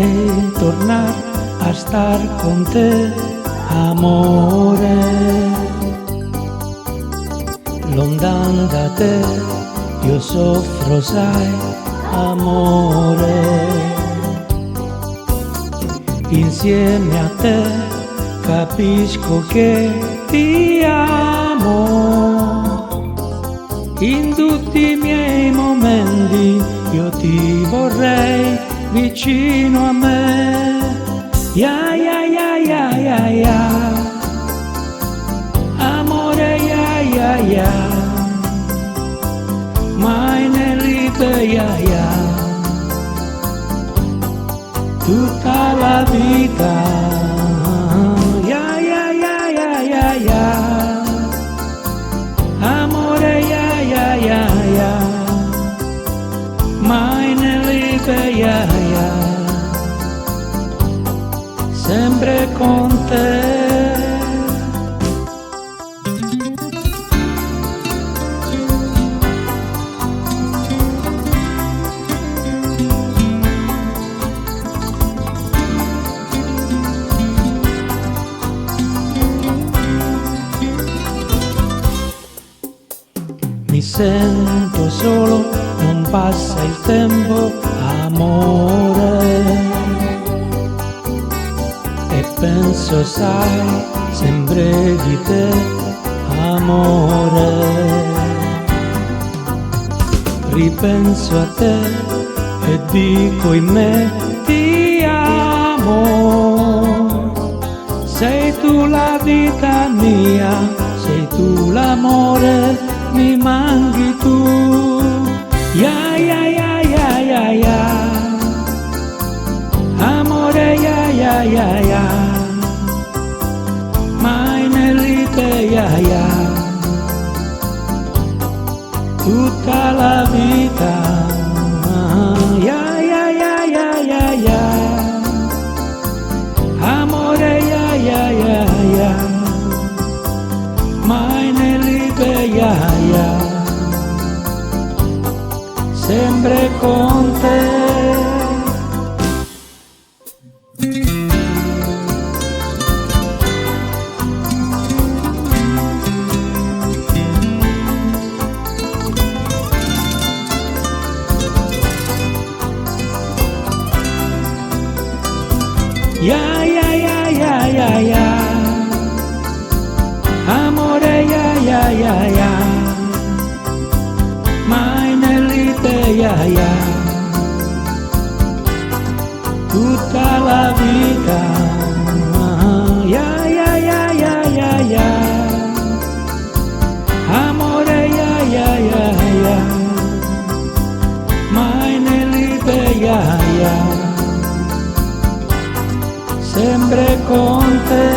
vorrei tornare a star con te, amore. Lontan da te io soffro, sai, amore. Insieme a te capisco che ti amo. In tutti i miei momenti io ti vorrei vicino a me. Ya ya ya ya ya ya, amore ya ya ya, meine Liebe ya ya, tutta la vita. Ya ya ya ya ya ya, amore ya ya ya ya, meine Liebe ya ya, sempre con te. Mi sento solo, non passa il tempo, amore. E penso, sai, sempre di te, amore. Ripenso a te e dico in me ti amo. Sei tu la vita mia, sei tu l'amore, mi manchi tu. Ya ya ya ya ya ya, amore ya ya ya ya, meine Liebe ya ya, tutta la vita. Ya ya ya ya ya ya, amore ya ya ya ya, meine Liebe ya ya, sempre con te. Ya ya ya ya ya ya, amore ya ya ya ya, meine Liebe ya ya, tutta la vita. Ya ya ya ya ya ya, amore ya ya ya ya, meine Liebe ya ya, sempre con te.